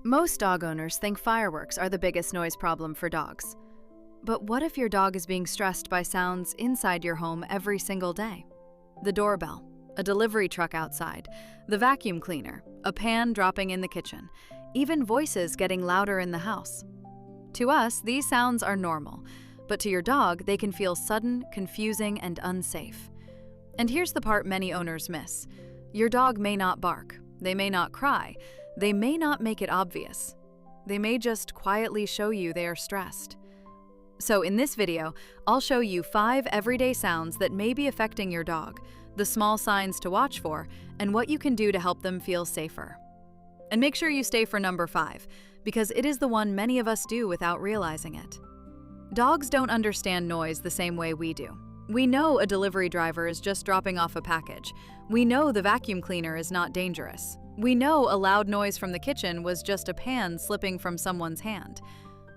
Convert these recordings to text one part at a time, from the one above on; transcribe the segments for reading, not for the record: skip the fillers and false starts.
Most dog owners think fireworks are the biggest noise problem for dogs. But what if your dog is being stressed by sounds inside your home every single day? The doorbell, a delivery truck outside, the vacuum cleaner, a pan dropping in the kitchen, even voices getting louder in the house. To us, these sounds are normal, but to your dog, they can feel sudden, confusing, and unsafe. And here's the part many owners miss. Your dog may not bark, they may not cry, they may not make it obvious. They may just quietly show you they are stressed. So in this video, I'll show you 5 everyday sounds that may be affecting your dog, the small signs to watch for, and what you can do to help them feel safer. And make sure you stay for number 5, because it is the one many of us do without realizing it. Dogs don't understand noise the same way we do. We know a delivery driver is just dropping off a package. We know the vacuum cleaner is not dangerous. We know a loud noise from the kitchen was just a pan slipping from someone's hand.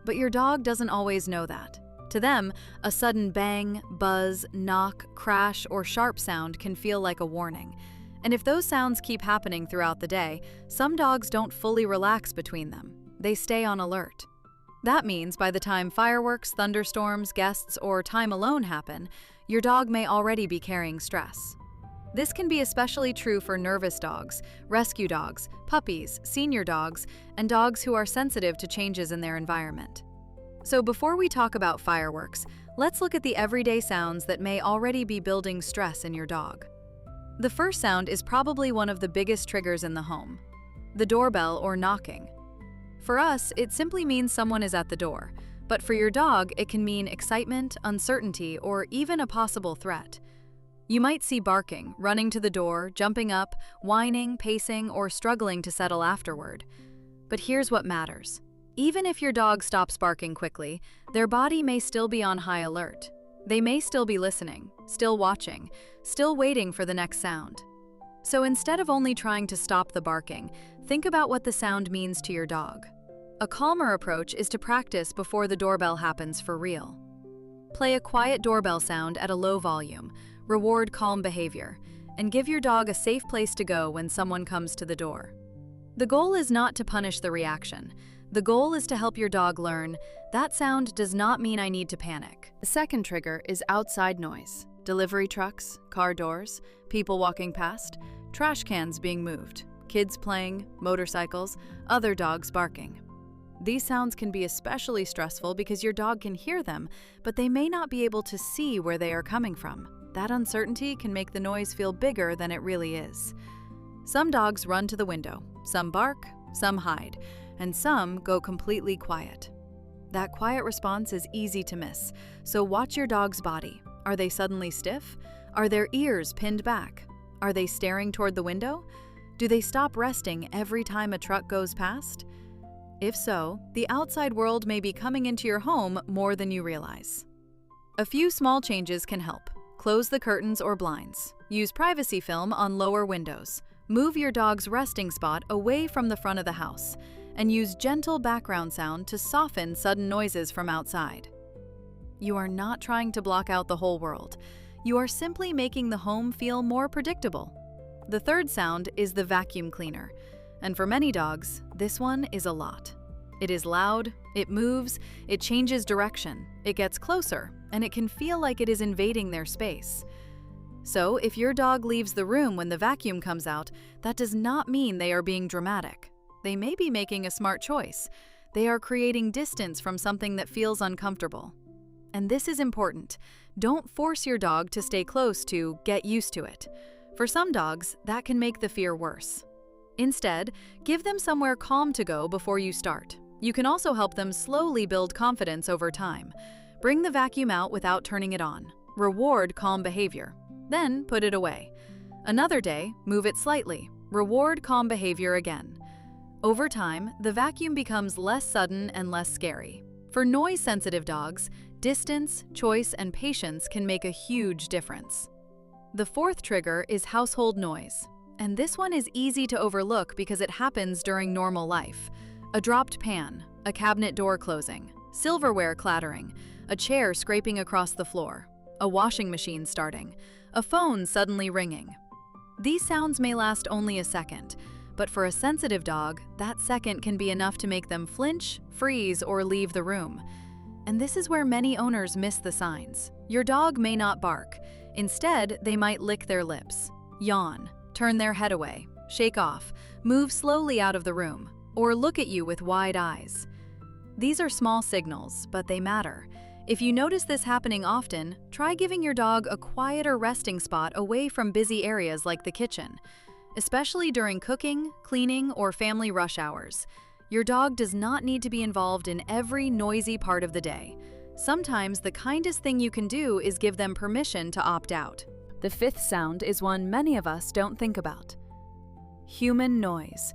But your dog doesn't always know that. To them, a sudden bang, buzz, knock, crash, or sharp sound can feel like a warning. And if those sounds keep happening throughout the day, some dogs don't fully relax between them. They stay on alert. That means by the time fireworks, thunderstorms, guests, or time alone happen, your dog may already be carrying stress. This can be especially true for nervous dogs, rescue dogs, puppies, senior dogs, and dogs who are sensitive to changes in their environment. So before we talk about fireworks, let's look at the everyday sounds that may already be building stress in your dog. The first sound is probably one of the biggest triggers in the home: the doorbell or knocking. For us, it simply means someone is at the door, but for your dog, it can mean excitement, uncertainty, or even a possible threat. You might see barking, running to the door, jumping up, whining, pacing, or struggling to settle afterward. But here's what matters. Even if your dog stops barking quickly, their body may still be on high alert. They may still be listening, still watching, still waiting for the next sound. So instead of only trying to stop the barking, think about what the sound means to your dog. A calmer approach is to practice before the doorbell happens for real. Play a quiet doorbell sound at a low volume, reward calm behavior, and give your dog a safe place to go when someone comes to the door. The goal is not to punish the reaction. The goal is to help your dog learn that sound does not mean I need to panic. The second trigger is outside noise. Delivery trucks, car doors, people walking past, trash cans being moved, kids playing, motorcycles, other dogs barking. These sounds can be especially stressful because your dog can hear them, but they may not be able to see where they are coming from. That uncertainty can make the noise feel bigger than it really is. Some dogs run to the window, some bark, some hide, and some go completely quiet. That quiet response is easy to miss, so watch your dog's body. Are they suddenly stiff? Are their ears pinned back? Are they staring toward the window? Do they stop resting every time a truck goes past? If so, the outside world may be coming into your home more than you realize. A few small changes can help. Close the curtains or blinds. Use privacy film on lower windows. Move your dog's resting spot away from the front of the house, and use gentle background sound to soften sudden noises from outside. You are not trying to block out the whole world. You are simply making the home feel more predictable. The third sound is the vacuum cleaner. And for many dogs, this one is a lot. It is loud, it moves, it changes direction, it gets closer, and it can feel like it is invading their space. So if your dog leaves the room when the vacuum comes out, that does not mean they are being dramatic. They may be making a smart choice. They are creating distance from something that feels uncomfortable. And this is important. Don't force your dog to stay close to get used to it. For some dogs, that can make the fear worse. Instead, give them somewhere calm to go before you start. You can also help them slowly build confidence over time. Bring the vacuum out without turning it on. Reward calm behavior. Then put it away. Another day, move it slightly. Reward calm behavior again. Over time, the vacuum becomes less sudden and less scary. For noise-sensitive dogs, distance, choice, and patience can make a huge difference. The fourth trigger is household noise. And this one is easy to overlook because it happens during normal life. A dropped pan, a cabinet door closing, silverware clattering, a chair scraping across the floor, a washing machine starting, a phone suddenly ringing. These sounds may last only a second, But for a sensitive dog, that second can be enough to make them flinch, freeze, or leave the room. And this is where many owners miss the signs. Your dog may not bark. Instead, they might lick their lips, yawn, turn their head away, shake off, move slowly out of the room, or look at you with wide eyes. These are small signals, but they matter. If you notice this happening often, try giving your dog a quieter resting spot away from busy areas like the kitchen, especially during cooking, cleaning, or family rush hours. Your dog does not need to be involved in every noisy part of the day. Sometimes the kindest thing you can do is give them permission to opt out. The fifth sound is one many of us don't think about. Human noise.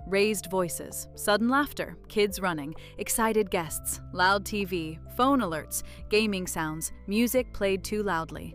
Raised voices, sudden laughter, kids running, excited guests, loud TV, phone alerts, gaming sounds, music played too loudly.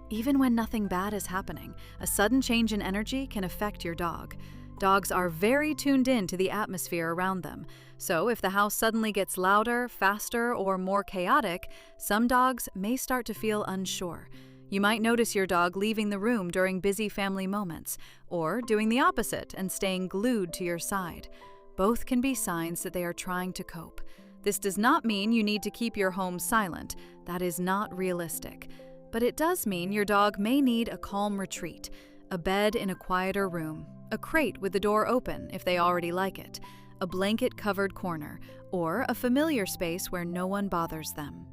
Even when nothing bad is happening, a sudden change in energy can affect your dog. Dogs are very tuned in to the atmosphere around them, so if the house suddenly gets louder, faster, or more chaotic, some dogs may start to feel unsure. You might notice your dog leaving the room during busy family moments, or doing the opposite and staying glued to your side. Both can be signs that they are trying to cope. This does not mean you need to keep your home silent. That is not realistic. But it does mean your dog may need a calm retreat, a bed in a quieter room, a crate with the door open if they already like it, a blanket-covered corner, or a familiar space where no one bothers them.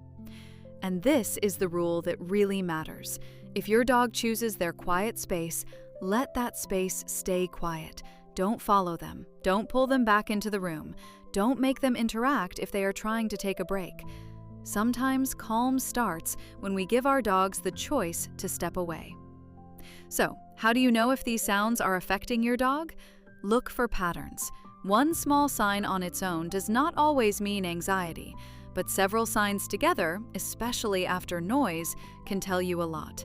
And this is the rule that really matters. If your dog chooses their quiet space, let that space stay quiet. Don't follow them. Don't pull them back into the room. Don't make them interact if they are trying to take a break. Sometimes calm starts when we give our dogs the choice to step away. So, how do you know if these sounds are affecting your dog? Look for patterns. One small sign on its own does not always mean anxiety, but several signs together, especially after noise, can tell you a lot.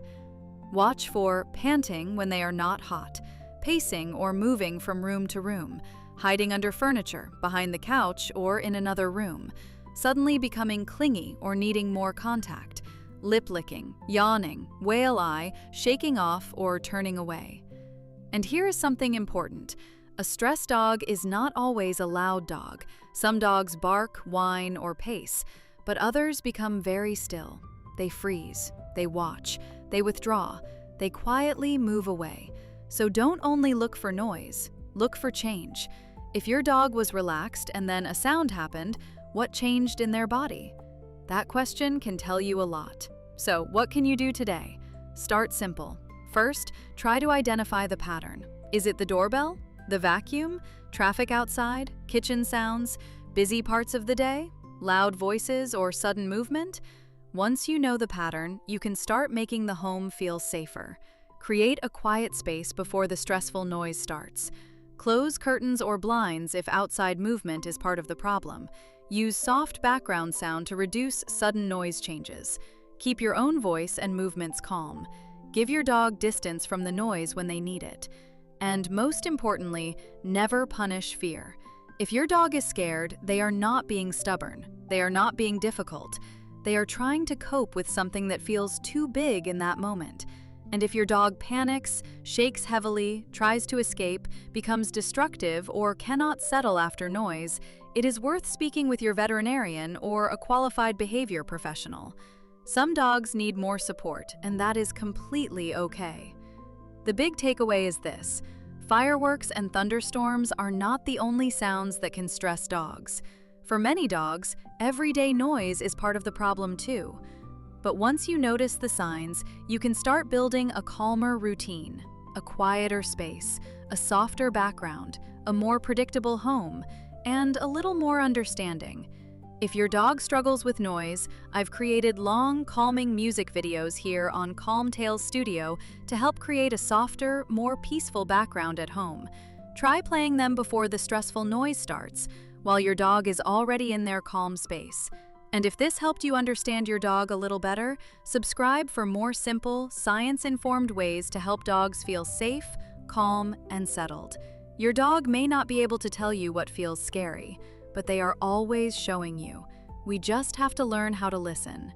Watch for panting when they are not hot, pacing or moving from room to room, hiding under furniture, behind the couch, or in another room, suddenly becoming clingy or needing more contact, lip licking, yawning, whale eye, shaking off, or turning away. And here is something important. A stressed dog is not always a loud dog. Some dogs bark, whine, or pace, but others become very still. They freeze, they watch, they withdraw, they quietly move away. So don't only look for noise, look for change. If your dog was relaxed and then a sound happened, what changed in their body? That question can tell you a lot. So what can you do today? Start simple. First, try to identify the pattern. Is it the doorbell? The vacuum, traffic outside, kitchen sounds, busy parts of the day, loud voices, or sudden movement? Once you know the pattern, you can start making the home feel safer. Create a quiet space before the stressful noise starts. Close curtains or blinds if outside movement is part of the problem. Use soft background sound to reduce sudden noise changes. Keep your own voice and movements calm. Give your dog distance from the noise when they need it. And most importantly, never punish fear. If your dog is scared, they are not being stubborn. They are not being difficult. They are trying to cope with something that feels too big in that moment. And if your dog panics, shakes heavily, tries to escape, becomes destructive, or cannot settle after noise, it is worth speaking with your veterinarian or a qualified behavior professional. Some dogs need more support, and that is completely okay. The big takeaway is this: fireworks and thunderstorms are not the only sounds that can stress dogs. For many dogs, everyday noise is part of the problem too. But once you notice the signs, you can start building a calmer routine, a quieter space, a softer background, a more predictable home, and a little more understanding. If your dog struggles with noise, I've created long, calming music videos here on Calm Tales Studio to help create a softer, more peaceful background at home. Try playing them before the stressful noise starts, while your dog is already in their calm space. And if this helped you understand your dog a little better, subscribe for more simple, science-informed ways to help dogs feel safe, calm, and settled. Your dog may not be able to tell you what feels scary, but they are always showing you. We just have to learn how to listen.